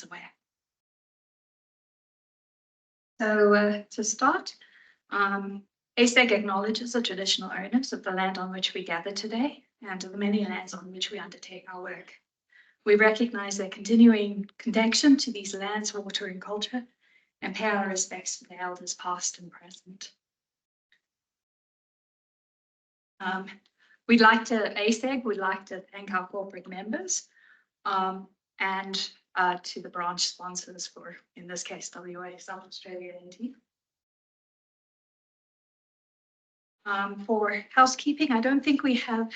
aware. So to start, ASEG acknowledges the traditional owners of the land on which we gather today and the many lands on which we undertake our work. We recognise their continuing connection to these lands, water and culture, and pay our respects to the elders past and present. ASEG would like to thank our corporate members and to the branch sponsors for, in this case, WA, South Australia NT. For housekeeping, I don't think we have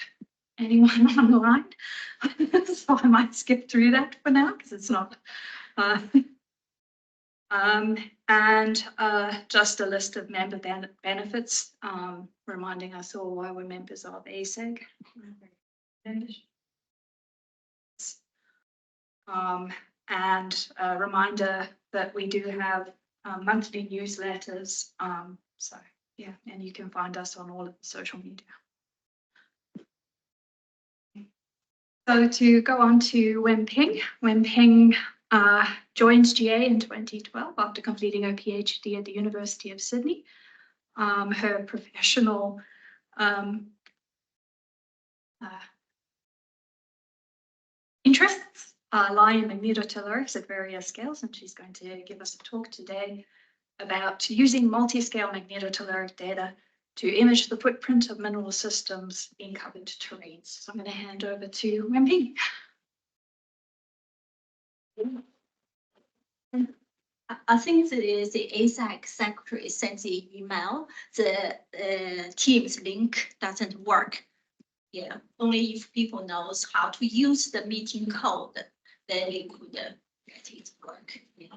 anyone online, so I might skip through that for now because it's not. And just a list of member benefits, reminding us all why we're members of ASEG. And a reminder that we do have monthly newsletters. So yeah, and you can find us on all of the social media. So to go on to Wenping. Wenping joined GA in 2012 after completing her PhD at the University of Sydney. Her professional interests lie in magnetotellurics at various scales, and she's going to give us a talk today about using multiscale magnetotelluric data to image the footprint of mineral systems in covered terranes. So I'm going to hand over to Wenping. I think that is the ASEG secretary sent the email. The Teams link doesn't work. Yeah, only if people knows how to use the meeting code, then they could get it work. Yeah.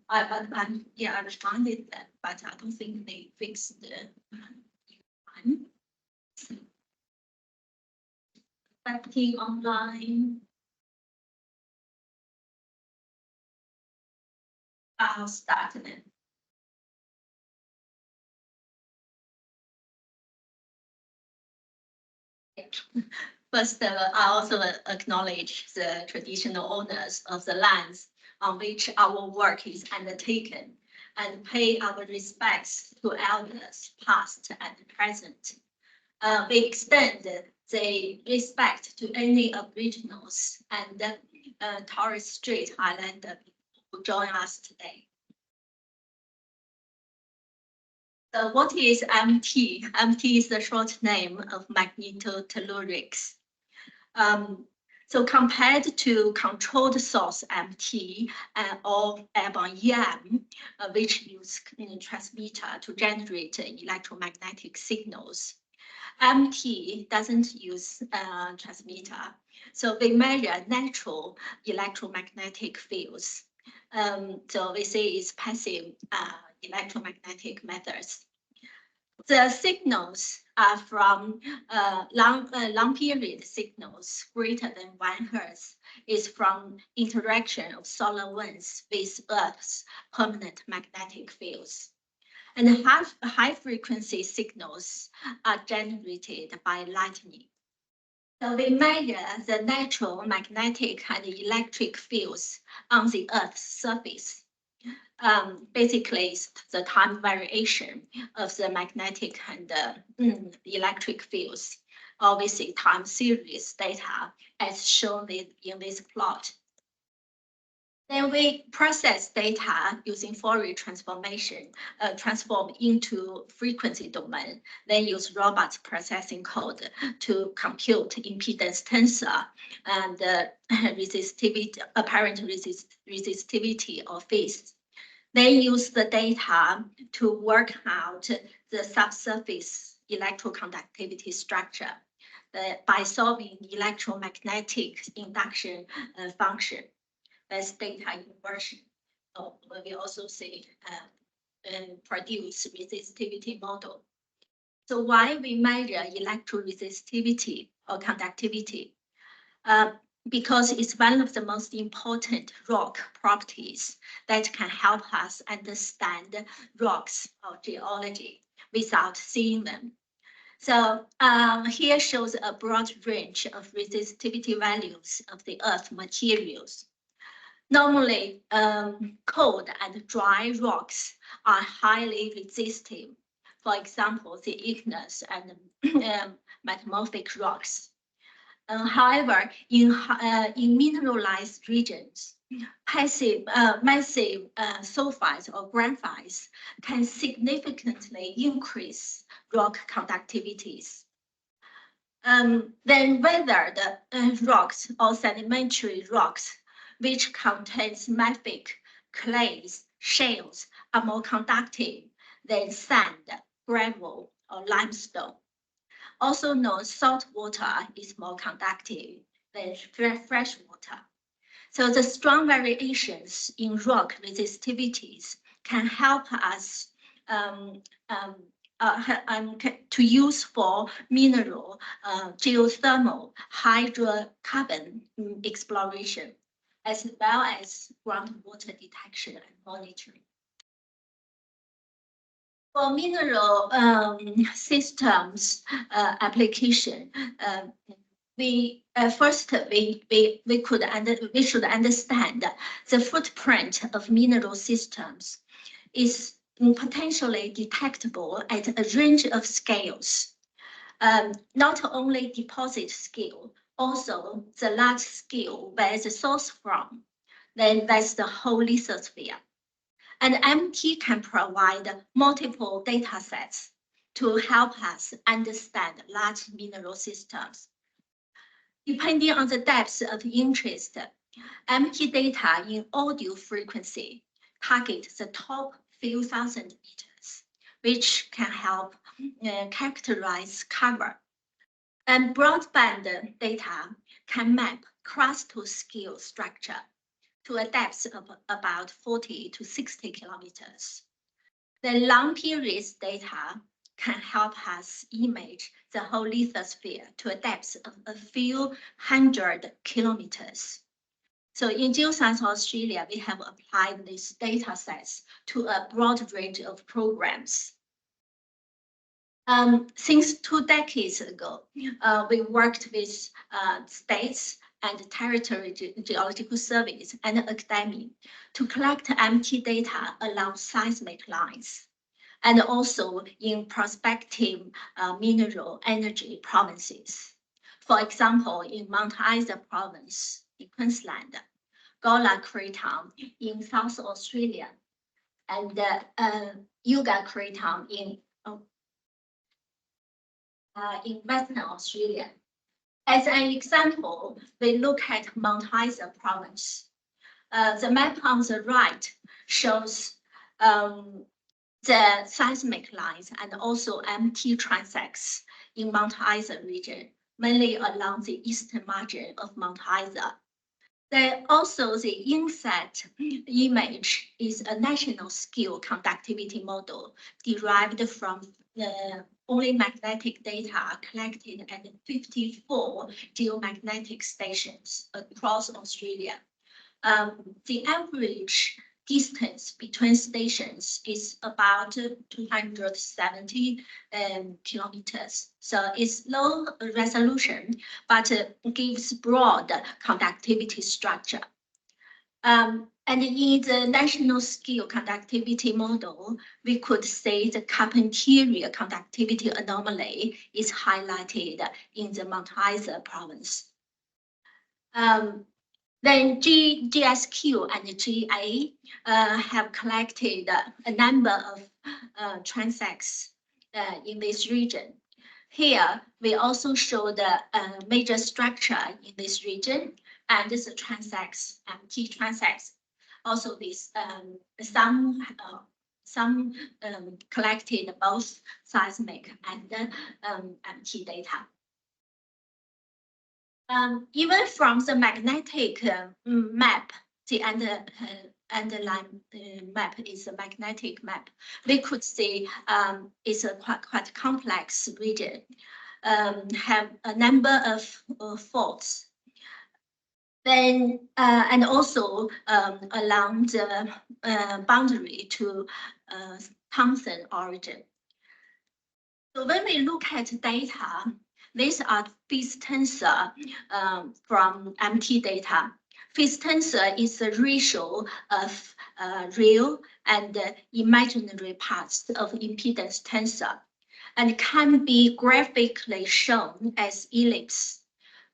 I responded that, but I don't think they fixed the time. Acting online. I'll start then. First, I also acknowledge the traditional owners of the lands on which our work is undertaken and pay our respects to elders past and present. We extend the respect to any Aboriginals and Torres Strait Islander who join us today. So what is MT? MT is the short name of Magnetotellurics. So compared to controlled source MT or airborne EM, which use transmitter to generate electromagnetic signals, MT doesn't use transmitter. So we measure natural electromagnetic fields. So we say it's passive electromagnetic methods. The signals are from long period signals greater than 1 Hertz is from interaction of solar winds with Earth's permanent magnetic fields. And high frequency signals are generated by lightning. So we measure the natural magnetic and electric fields on the Earth's surface. Basically, it's the time variation of the magnetic and the electric fields, obviously time series data as shown in this plot. Then we process data using Fourier transformation, transform into frequency domain, then use robot processing code to compute impedance tensor and resistivity, apparent resistivity of phase. They use the data to work out the subsurface electroconductivity structure by solving electromagnetic induction function. That's data inversion. We also say produce resistivity model. So why we measure electroresistivity or conductivity? Because it's one of the most important rock properties that can help us understand rocks or geology without seeing them. So here shows a broad range of resistivity values of the Earth materials. Normally, cold and dry rocks are highly resistive. For example, the igneous and metamorphic rocks. However, in mineralized regions, massive sulfides or graphites can significantly increase rock conductivities. Then weathered rocks or sedimentary rocks, which contains mafic, clays, shales, are more conductive than sand, gravel, or limestone. Also known salt water is more conductive than fresh water. So the strong variations in rock resistivities can help us to use for mineral, geothermal, hydrocarbon exploration, as well as groundwater detection and monitoring. For mineral systems application, we should understand that the footprint of mineral systems is potentially detectable at a range of scales, not only deposit scale, also the large scale where the source from, then that's the whole lithosphere. And MT can provide multiple data sets to help us understand large mineral systems. Depending on the depth of interest, MT data in audio frequency target the top few thousand meters, which can help characterize cover. And broadband data can map crustal-scale structure to a depth of about 40 to 60 kilometers. The long periods data can help us image the whole lithosphere to a depth of a few hundred kilometers. So in Geoscience Australia, we have applied these data sets to a broad range of programs. Since 2 decades ago, we worked with states and territory geological surveys and academia to collect MT data along seismic lines and also in prospective mineral energy provinces. For example, in Mount Isa province in Queensland, Gawler Craton in South Australia, and Yuga Craton in Western Australia. As an example, we look at Mount Isa province. The map on the right shows the seismic lines and also MT transects in Mount Isa region, mainly along the eastern margin of Mount Isa. Then also the inset image is a national scale conductivity model derived from only magnetic data collected at 54 geomagnetic stations across Australia. The average distance between stations is about 270 kilometers. So it's low resolution, but gives broad conductivity structure. And in the national scale conductivity model, we could say the Carpentaria conductivity anomaly is highlighted in the Mount Isa province. Then GSQ and GA have collected a number of transects in this region. Here, we also show the major structure in this region and the transects, MT transects. Also, with some collected both seismic and MT data. Even from the magnetic map, the underlying map is a magnetic map. We could see it's a quite complex region, have a number of faults. Then and also along the boundary to Thompson origin. So when we look at data, these are phase tensor from MT data. Phase tensor is a ratio of real and imaginary parts of impedance tensor and can be graphically shown as ellipse.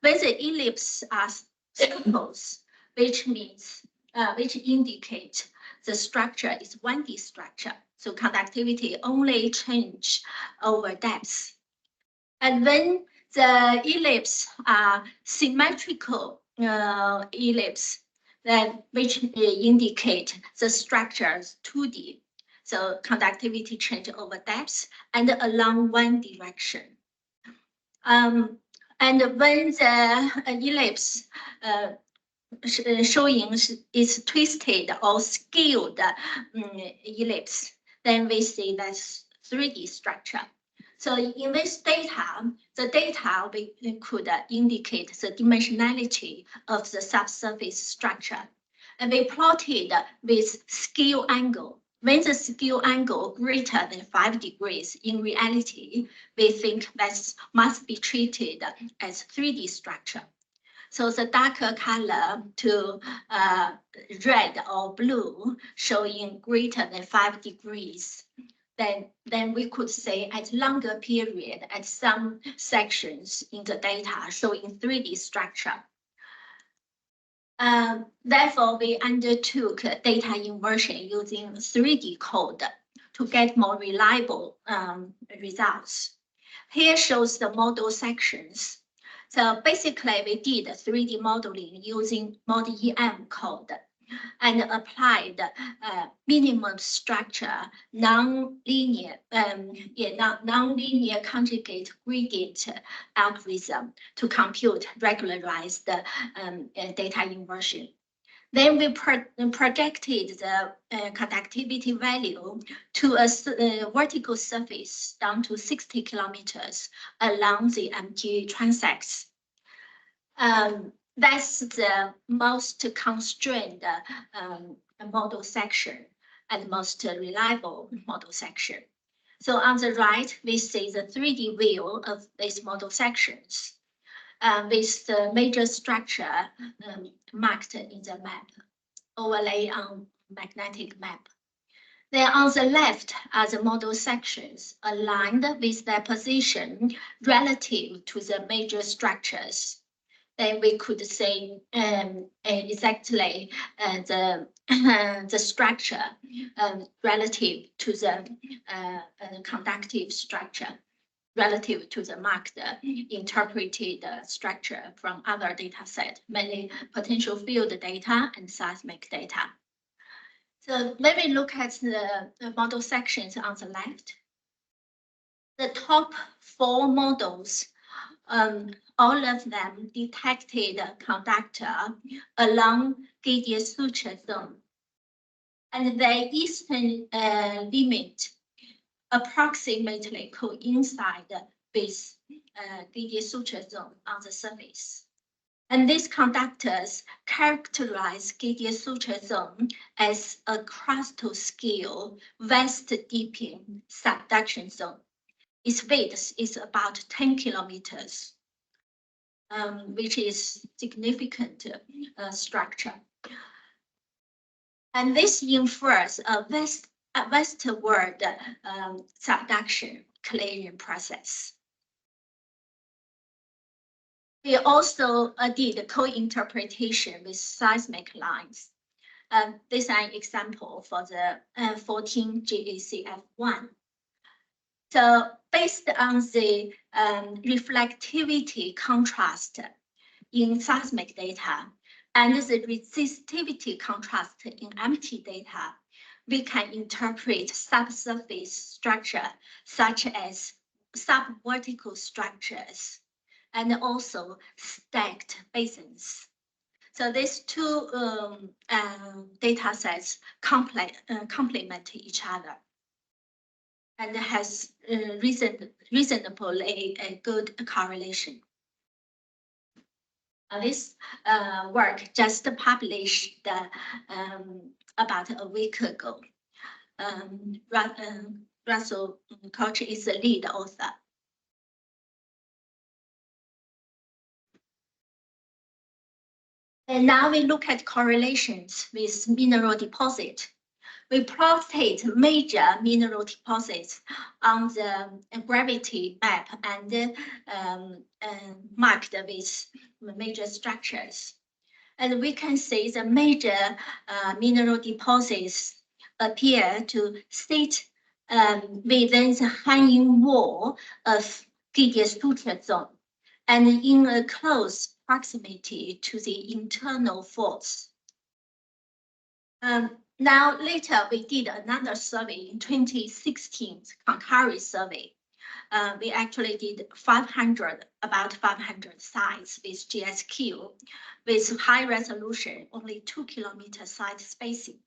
When the ellipses are circles, which indicate the structure is 1D structure. So conductivity only change over depth. And when the ellipse are symmetrical ellipse, then which indicate the structures 2D. So conductivity change over depth and along one direction. And when the ellipse showing is twisted or scaled ellipse, then we see that's 3D structure. So in this data, the data we could indicate the dimensionality of the subsurface structure. And we plotted with scale angle. When the scale angle greater than 5 degrees, in reality, we think that must be treated as 3D structure. So the darker color to red or blue showing greater than 5 degrees, then we could say at longer period at some sections in the data showing 3D structure. Therefore, we undertook data inversion using 3D code to get more reliable results. Here shows the model sections. So basically, we did 3D modeling using ModEM code and applied minimum structure non-linear conjugate gradient algorithm to compute regularized data inversion. Then we projected the conductivity value to a vertical surface down to 60 kilometers along the MT transects. That's the most constrained model section and most reliable model section. So on the right, we see the 3D view of these model sections with the major structure marked in the map, overlay on magnetic map. Then on the left are the model sections aligned with their position relative to the major structures. Then we could say exactly the structure relative to the conductive structure, relative to the marked interpreted structure from other data set, mainly potential field data and seismic data. So let me look at the model sections on the left. The top 4 models, all of them detected conductor along Gaudian suture zone. And the eastern limit approximately coincide with Gaudian suture zone on the surface. And these conductors characterize Gaudian suture zone as a crustal-scale west deeping subduction zone. Its width is about 10 kilometers, which is significant structure. And this infers a westward subduction clearing process. We also did co-interpretation with seismic lines. This is an example for the 14 GACF1. So based on the reflectivity contrast in seismic data and the resistivity contrast in MT data, we can interpret subsurface structure such as subvertical structures and also stacked basins. So these two data sets complement each other and has reasonably a good correlation. This work just published about a week ago. Russell Koch is the lead author. And now we look at correlations with mineral deposit. We plotted major mineral deposits on the gravity map and marked with major structures. And we can see the major mineral deposits appear to sit within the hanging wall of Giga suture zone and in a close proximity to the internal faults. Now, later we did another survey in 2016, concurrent survey. We actually did about 500 sites with GSQ, with high resolution, only 2 kilometer site spacing.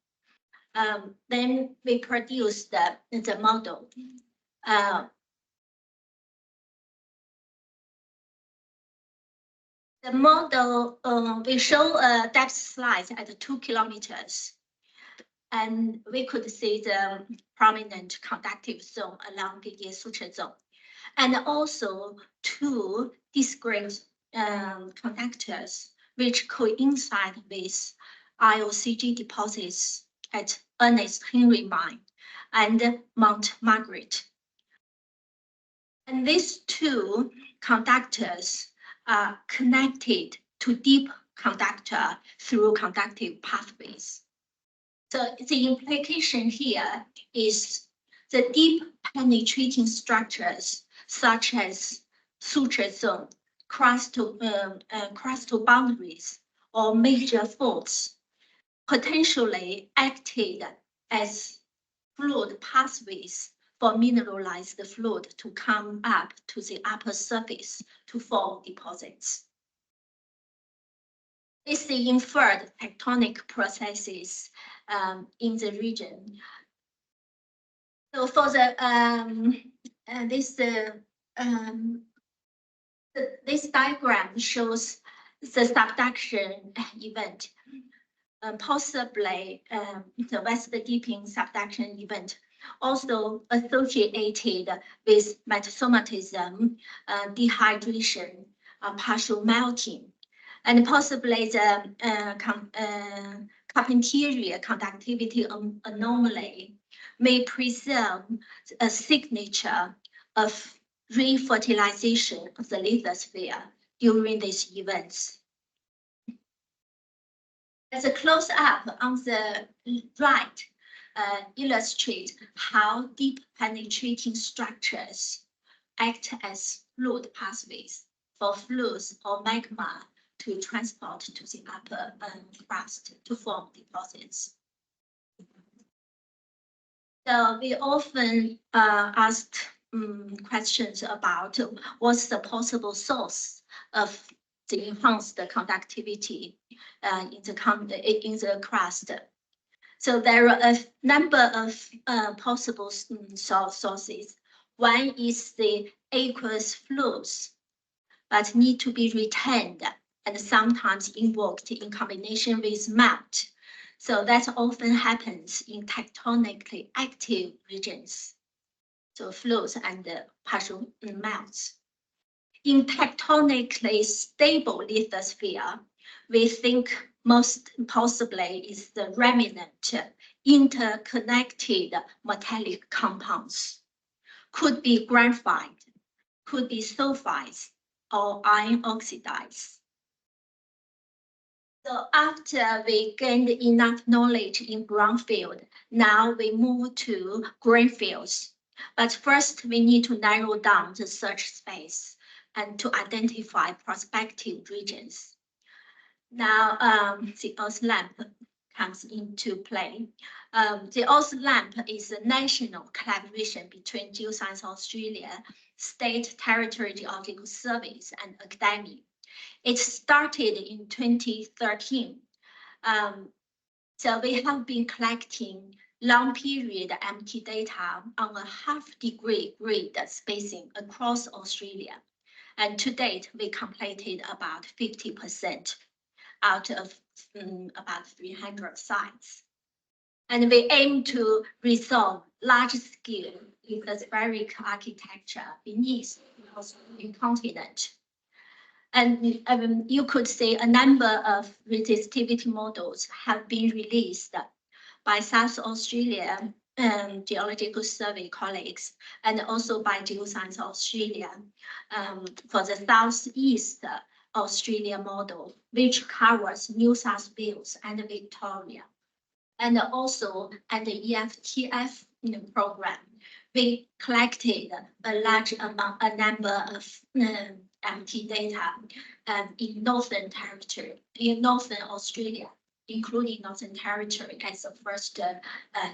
Then we produced the model. The model, we show a depth slice at 2 kilometers. And we could see the prominent conductive zone along the suture zone, and also 2 discrete conductors, which coincide with IOCG deposits at Ernest Henry Mine and Mount Margaret. And these 2 conductors are connected to deep conductor through conductive pathways. So the implication here is the deep penetrating structures such as suture zone, crustal boundaries, or major faults potentially acted as fluid pathways for mineralized fluid to come up to the upper surface to form deposits. It's the inferred tectonic processes in the region. So for the this diagram shows the subduction event, possibly the west deeping subduction event, also associated with metasomatism, dehydration, partial melting, and possibly the Carpentier conductivity anomaly may preserve a signature of refertilization of the lithosphere during these events. As a close-up on the right illustrates how deep penetrating structures act as fluid pathways for fluids or magma to transport to the upper crust to form deposits. So we often asked questions about what's the possible source of the enhanced conductivity in the crust. So there are a number of possible sources. One is the aqueous fluids, but need to be retained and sometimes invoked in combination with melt. So that often happens in tectonically active regions, so fluids and partial melts. In tectonically stable lithosphere, we think most possibly is the remnant interconnected metallic compounds. Could be graphite, could be sulfides, or iron oxides. So after we gained enough knowledge in brownfield, now we move to greenfields. But first, we need to narrow down the search space and to identify prospective regions. Now, the AusLAMP comes into play. The AusLAMP is a national collaboration between Geoscience Australia, State Territory Geological Surveys, and academia. It started in 2013. So we have been collecting long period MT data on a half-degree grid spacing across Australia. And to date, we completed about 50% out of about 300 sites. And we aim to resolve large-scale lithospheric architecture beneath the Australian continent. And you could say a number of resistivity models have been released by South Australia Geological Survey colleagues, and also by Geoscience Australia for the Southeast Australia model, which covers New South Wales and Victoria. And also at the EFTF program, we collected a large amount, a number of MT data in Northern Territory, in Northern Australia, including Northern Territory as the first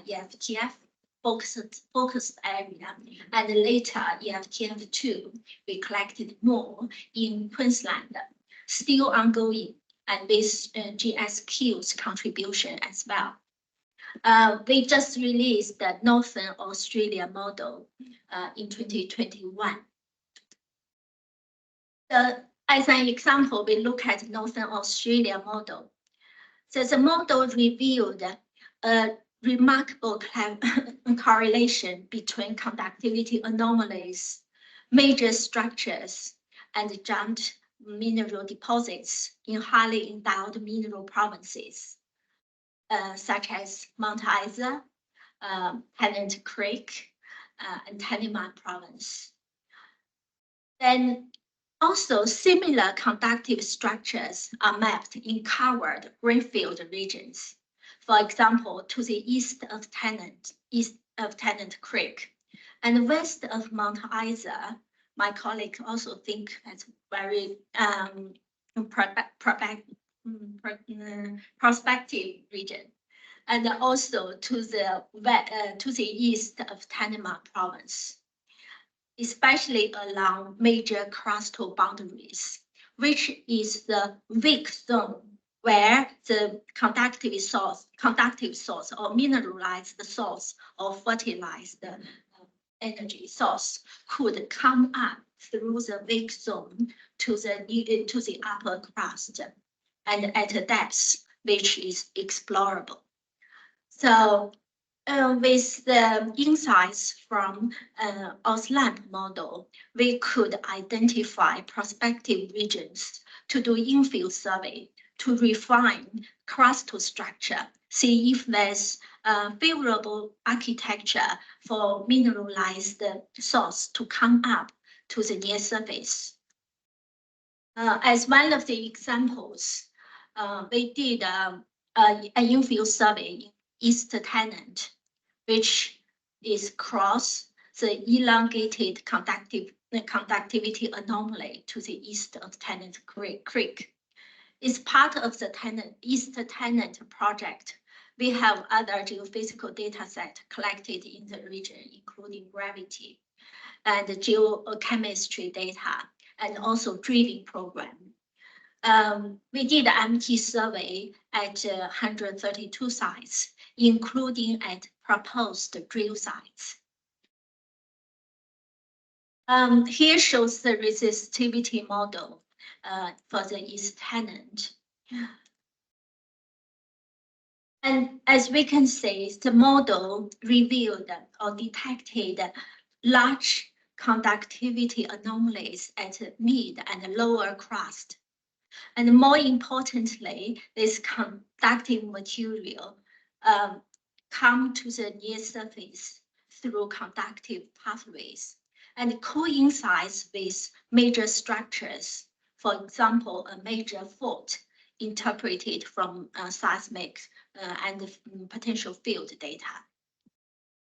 EFTF focused area, and later EFTF2, we collected more in Queensland, still ongoing, and with GSQ's contribution as well. We just released the Northern Australia model in 2021. As an example, we look at Northern Australia model. So the model revealed a remarkable correlation between conductivity anomalies, major structures, and joint mineral deposits in highly endowed mineral provinces, such as Mount Isa, Tennant Creek, and Tanimar province. Then also similar conductive structures are mapped in covered greenfield regions. For example, to the east of Tennant Creek, and west of Mount Isa. My colleague also think that's very prospective region, and also to the east of Tanimar province, especially along major crustal boundaries, which is the weak zone where the conductive source or mineralized source or fertilized energy source could come up through the weak zone to the upper crust, and at a depth which is explorable. So with the insights from AusLAMP model, we could identify prospective regions to do infill survey to refine crustal structure, see if there's favourable architecture for mineralized source to come up to the near surface. As one of the examples, we did an infill survey in East Tennant, which is cross the elongated conductivity anomaly to the east of Tennant Creek. It's part of the East Tennant project. We have other geophysical data set collected in the region, including gravity and geochemistry data, and also drilling program. We did an MT survey at 132 sites, including at proposed drill sites. Here shows the resistivity model for the East Tennant. And as we can see, the model revealed or detected large conductivity anomalies at mid and lower crust. And more importantly, this conductive material come to the near surface through conductive pathways and coincides with major structures. For example, a major fault interpreted from seismic and potential field data.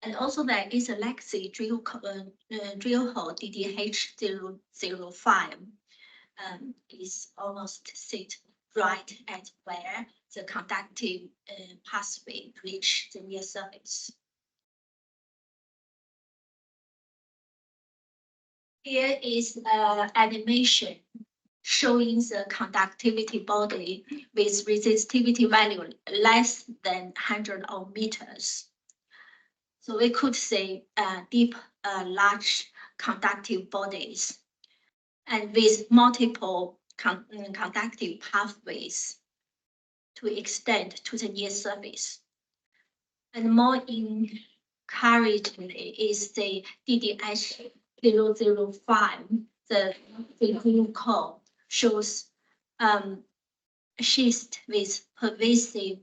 And also there is a legacy drill hole DDH005 is almost sit right at where the conductive pathway reach the near surface. Here is an animation showing the conductivity body with resistivity value less than 100 meters. So we could say deep, large conductive bodies, and with multiple conductive pathways to extend to the near surface. And more encouragingly is the DDH005, the drill core, shows schist with pervasive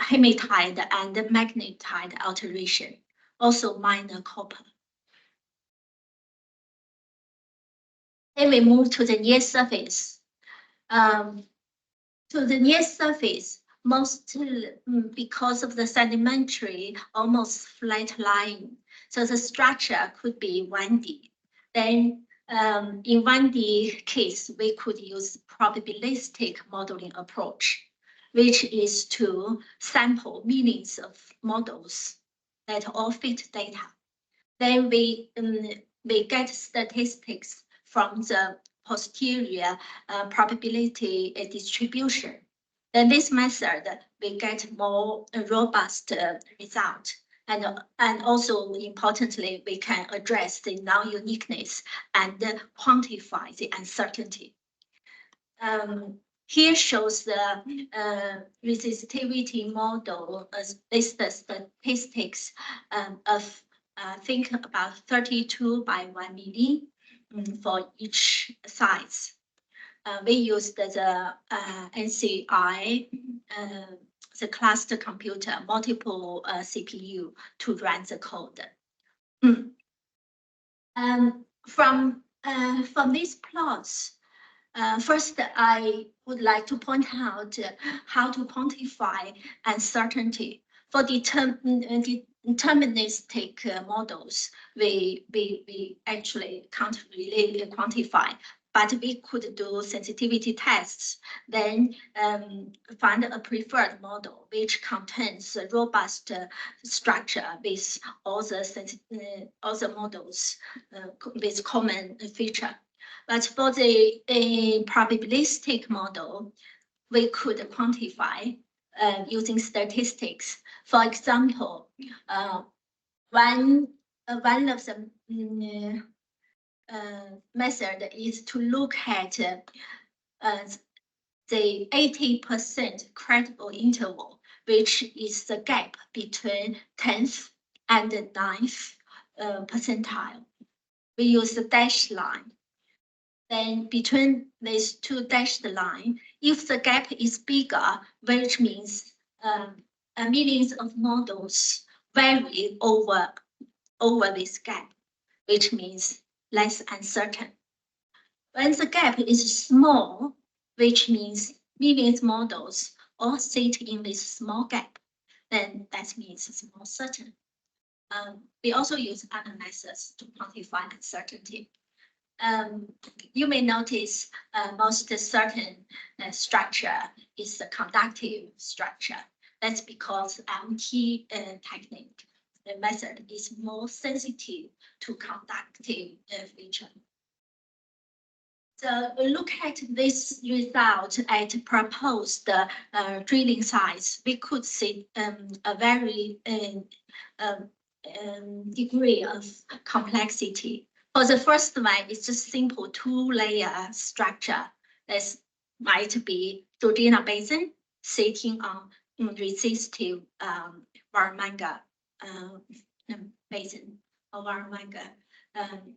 hematite and magnetite alteration, also minor copper. Then we move to the near surface. To the near surface, mostly because of the sedimentary almost flat line. So the structure could be 1D. Then in 1D case, we could use probabilistic modeling approach, which is to sample millions of models that all fit data. Then we get statistics from the posterior probability distribution. Then this method, we get more robust result. And also importantly, we can address the non-uniqueness and quantify the uncertainty. Here shows the resistivity model as the statistics of I think about 32 by 1 milli for each size. We used the NCI, the cluster computer, multiple CPU to run the code. From these plots, first, I would like to point out how to quantify uncertainty. For deterministic models, we actually can't really quantify, but we could do sensitivity tests, then find a preferred model which contains a robust structure with all the models with common feature. But for the probabilistic model, we could quantify using statistics. For example, one of the method is to look at the 80% credible interval, which is the gap between 10th and 9th percentile. We use the dashed line. Then between these two dashed lines, if the gap is bigger, which means millions of models vary over this gap, which means less uncertain. When the gap is small, which means millions models all sit in this small gap, then that means it's more certain. We also use other methods to quantify uncertainty. You may notice most certain structure is the conductive structure. That's because MT technique, the method is more sensitive to conductive feature. So we look at this result at proposed drilling size. We could see a very degree of complexity. For the first one, it's just simple 2-layer structure. That might be Georgina Basin sitting on resistive Warramunga basin or Warramunga.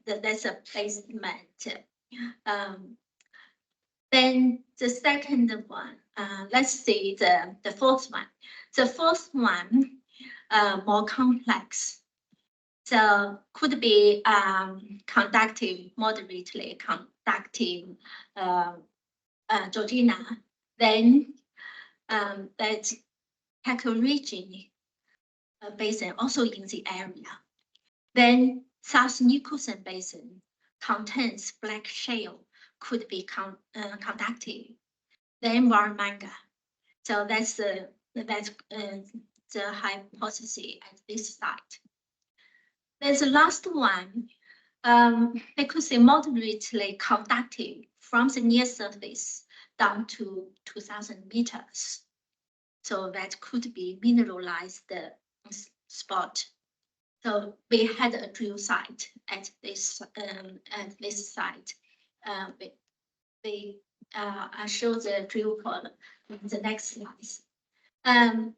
That's a basement. Then the second one, let's see the fourth one. The fourth one, more complex. So could be conductive, moderately conductive Georgina. Then that Ecoregion basin also in the area. Then South Nicholson basin contains black shale, could be conductive. Then Warramunga. So that's the hypothesis at this site. There's the last one. They could say moderately conductive from the near surface down to 2,000 meters. So that could be mineralized spot. So we had a drill site at this site. I show the drill hole in the next slides. And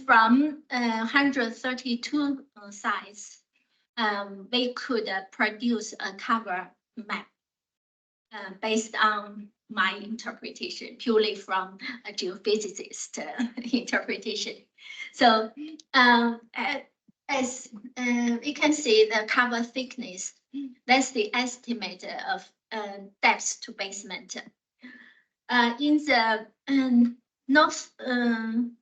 from 132 sites, we could produce a cover map based on my interpretation, purely from a geophysicist interpretation. So as you can see, the cover thickness, that's the estimate of depth to basement. In the north, in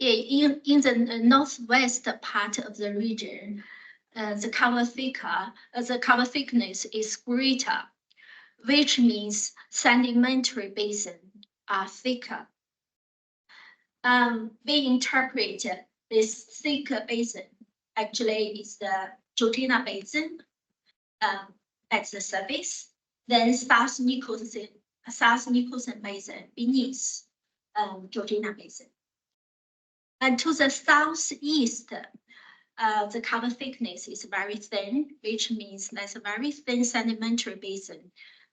the northwest part of the region, the cover thickness is greater, which means sedimentary basin are thicker. We interpret this thicker basin actually is the Georgina basin at the surface, then South Nicholson basin beneath Georgina basin. And to the southeast, the cover thickness is very thin, which means there's a very thin sedimentary basin.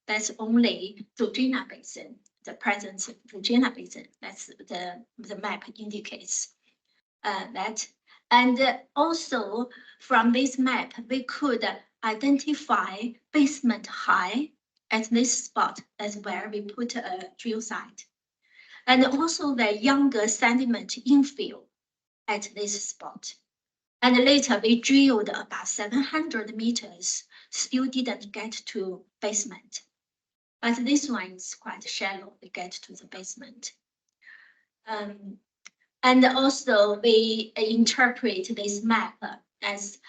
That's only Georgina basin, the presence of Georgina basin. That's the map indicates that. And also from this map, we could identify basement high at this spot as where we put a drill site. And also the younger sediment infill at this spot. And later we drilled about 700 meters, still didn't get to basement. But this one is quite shallow, we get to the basement. And also we interpret this map as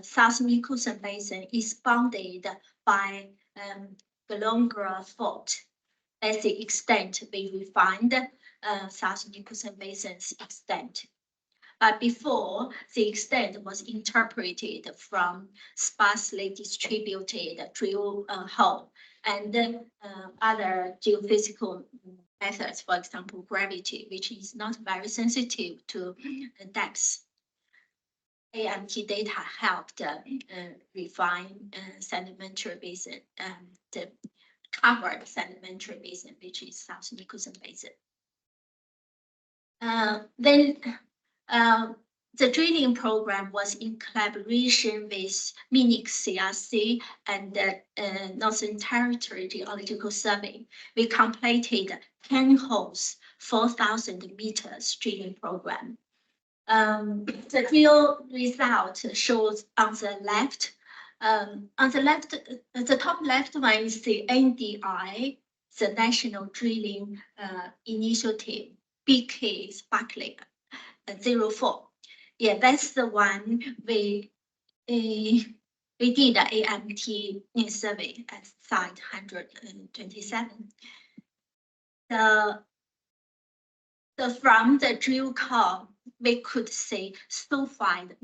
South Nicholson Basin is bounded by the longer fault. That's the extent we refined South Nicholson Basin's extent. But before, the extent was interpreted from sparsely distributed drill hole and other geophysical methods, for example, gravity, which is not very sensitive to depth. AMT data helped refine sedimentary basin, the covered sedimentary basin, which is South Nicholson Basin. Then the drilling program was in collaboration with Munich CRC and the Northern Territory Geological Survey. We completed 10 holes, 4,000 meters drilling program. The drill result shows on the left. The top left one is the NDI, the National Drilling Initiative, BK Sparkling 04. Yeah, that's the one we did the AMT survey at site 127. So from the drill core, we could see sulfide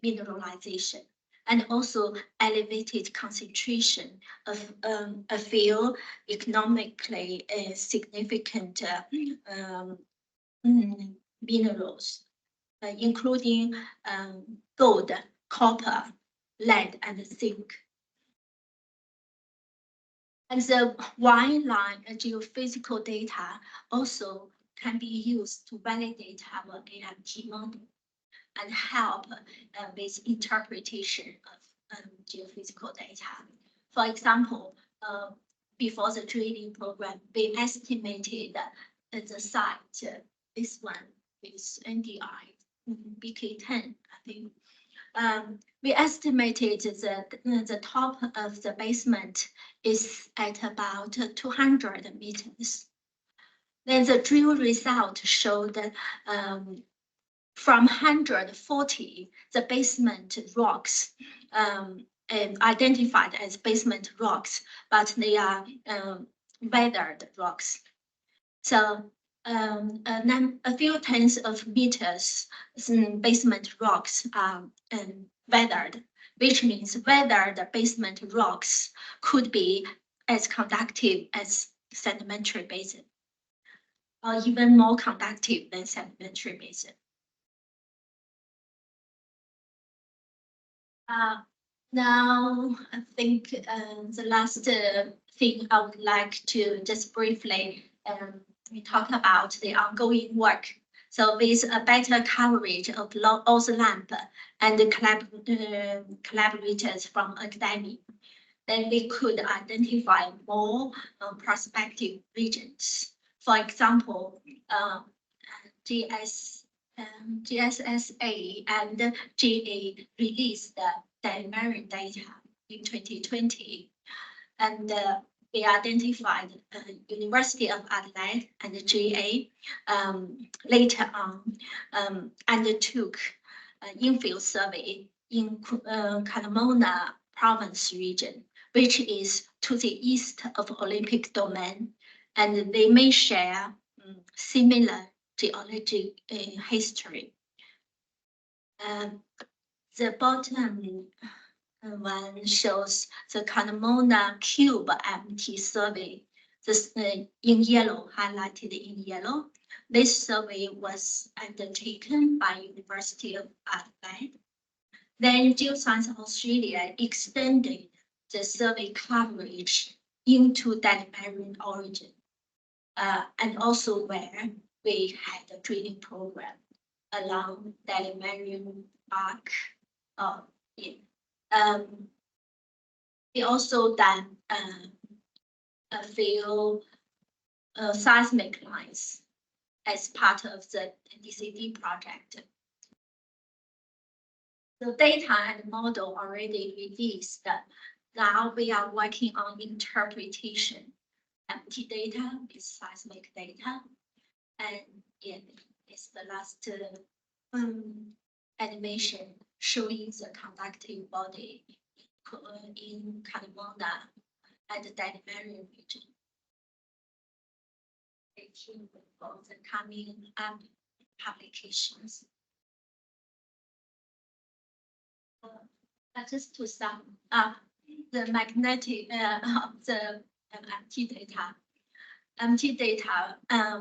mineralization and also elevated concentration of a few economically significant minerals, including gold, copper, lead, and zinc. And the wine line geophysical data also can be used to validate our AMT model and help with interpretation of geophysical data. For example, before the drilling program, we estimated the site, this one with NDI, BK10, I think. We estimated that the top of the basement is at about 200 meters. Then the drill result showed that from 140, the basement rocks identified as basement rocks, but they are weathered rocks. So a few tens of meters basement rocks are weathered, which whether the basement rocks could be as conductive as sedimentary basin, or even more conductive than sedimentary basin. Now, I think the last thing I would like to just briefly talk about the ongoing work. So with a better coverage of AusLAMP and the collaborators from academia, then we could identify more prospective regions. For example, GSSA and GA released the Delivery data in 2020, and we identified University of Adelaide and the GA later on undertook infill survey in Carmona province region, which is to the east of Olympic domain, and they may share similar geologic history. The bottom one shows the Carmona Cube MT survey. This in yellow, highlighted in yellow. This survey was undertaken by University of Adelaide. Then Geoscience Australia extended the survey coverage into that marine origin, and also where we had a drilling program along that marine arc. We also done a few seismic lines as part of the DCD project. The data and model already released. Now we are working on interpretation. MT data is seismic data, and it's the last animation showing the conductive body in Carmona and the Delivery region. For the coming publications. Just to sum up the magnetic the MT data. MT data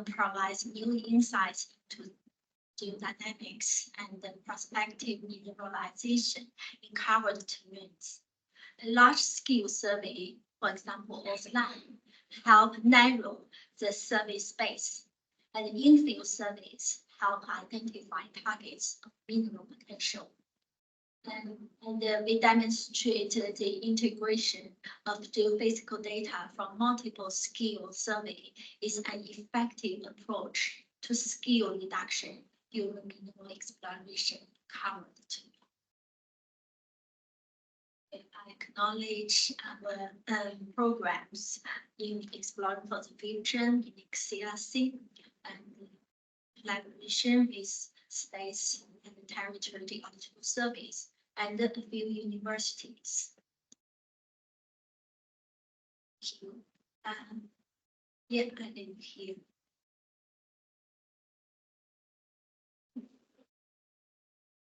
provides new insights to geodynamics and the prospective mineralization in covered terranes. A large-scale survey, for example, AusLAMP, help narrow the survey space, and infill surveys help identify targets of mineral potential. And we demonstrate the integration of geophysical data from multiple scale survey is an effective approach to scale reduction during mineral exploration covered. I acknowledge our programs in exploring for the future in XCRC and collaboration with states and territorial geological surveys and a few universities. Thank you. Yeah, I didn't hear.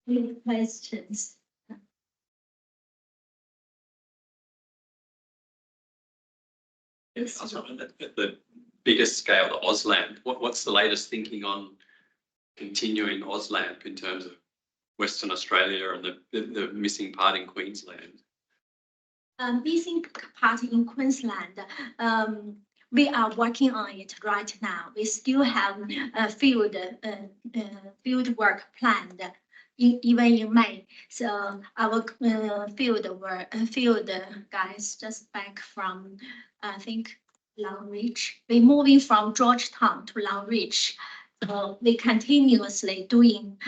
Any questions? Yes, at the biggest scale, the AusLAMP, what's the latest thinking on continuing AusLAMP in terms of Western Australia and the missing part in Queensland? Missing part in Queensland, we are working on it right now. We still have field work planned even in May. So our field guys just back from I think Long Reach. We're moving from Georgetown to Long Reach. We continuously doing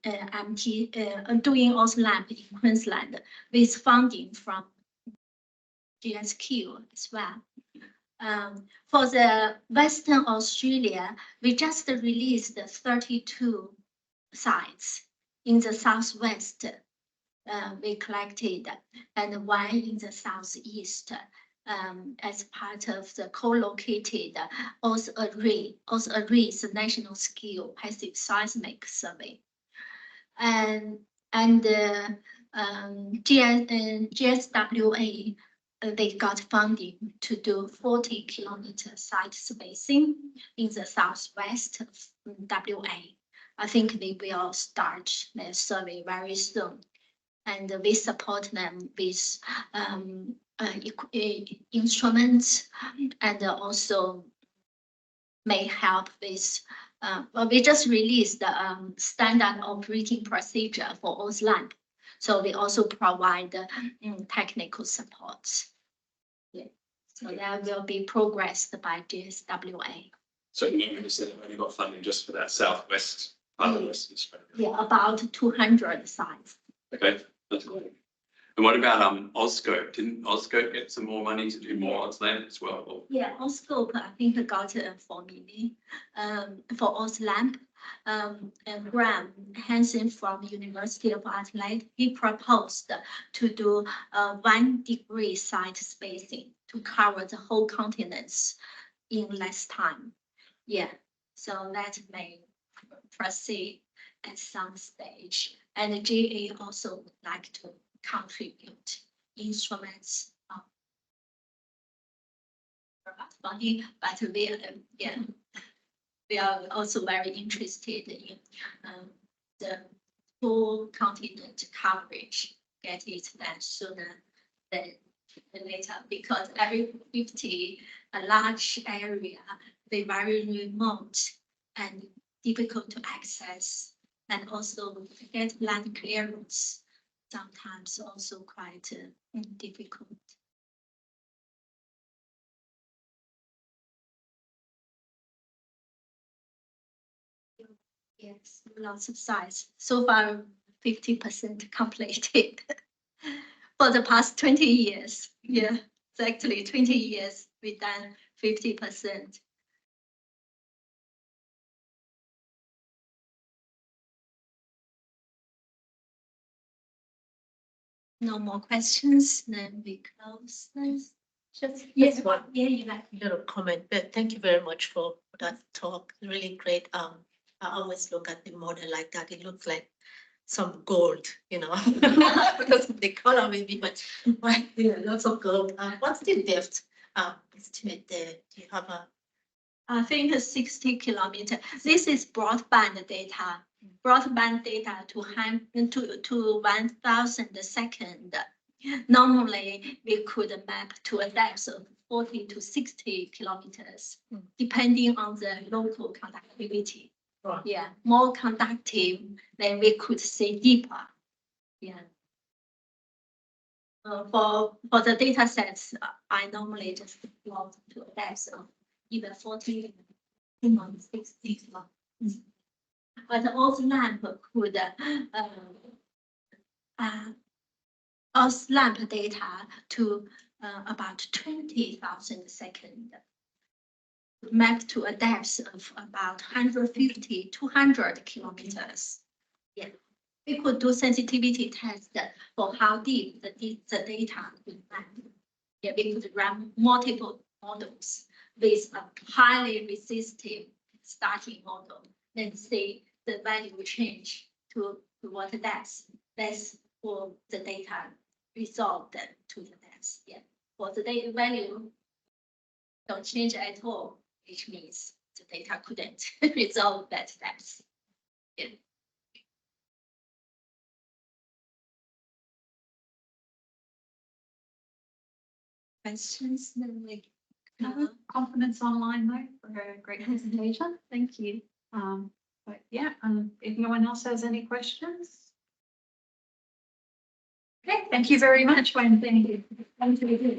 doing AusLAMP in Queensland with funding from GSQ as well. For the Western Australia, we just released 32 sites in the southwest. We collected, and one in the southeast. As part of the co-located AusArray's national scale passive seismic survey, and GSWA they got funding to do 40-kilometer site spacing in the southwest of WA. I think they will start their survey very soon, and we support them with instruments, and also may help with. Well, we just released the standard operating procedure for AusLAMP, So we also provide technical support. Yeah. So that will be progressed by GSWA. So you said you've only got funding just for that southwest part of Western Australia. Yeah, about 200 sites. Okay, that's great. And what about AusScope? Didn't AusScope get some more money to do more AusLAMP as well? Or- Yeah, AusScope, I think got 4 million for AusLAMP. And Graham Hansen from University of Adelaide, he proposed to do 1 degree site spacing to cover the whole continents in less time. Yeah, so that may proceed at some stage. And the GA also would like to contribute instruments. Funny, but we are also very interested in the full continent coverage, get it done sooner than later, because every 50 a large area, they very remote and difficult to access, and also to get land clearance sometimes also quite difficult. Yes, lots of sites. So far, 50% completed for the past 20 years. Yeah, exactly 20 years, we've done 50%. No more questions, then we close this. Yes, one Yeah. little comment, but thank you very much for that talk. Really great. I always look at the model like that. It looks like some gold, you know, because of the color maybe, but yeah, lots of gold. What's the depth estimate there? Do you have a? I think 60 kilometers. This is broadband data. Broadband data to 1,000 seconds. Normally, we could map to a depth of 40 to 60 kilometers, depending on the local conductivity. Right. Yeah, more conductive, then we could see deeper. Yeah. For the data sets, I normally just plot to a depth of either 40 or 60. But AusLAMP could AusLAMP data to about 20,000 seconds, map to a depth of about 150, 200 kilometers. Yeah, we could do sensitivity tests for how deep the data is mapped. Yeah, we could run multiple models with a highly resistive starting model, then see the value change to what depth. That's for the data resolved to the depth. Yeah, for the data value don't change at all, which means the data couldn't resolve that depth. Yeah. Questions? Then we Confidence online though for a great presentation. Thank you. But yeah, if no one else has any questions. Okay, thank you very much, Wendy. Thank you.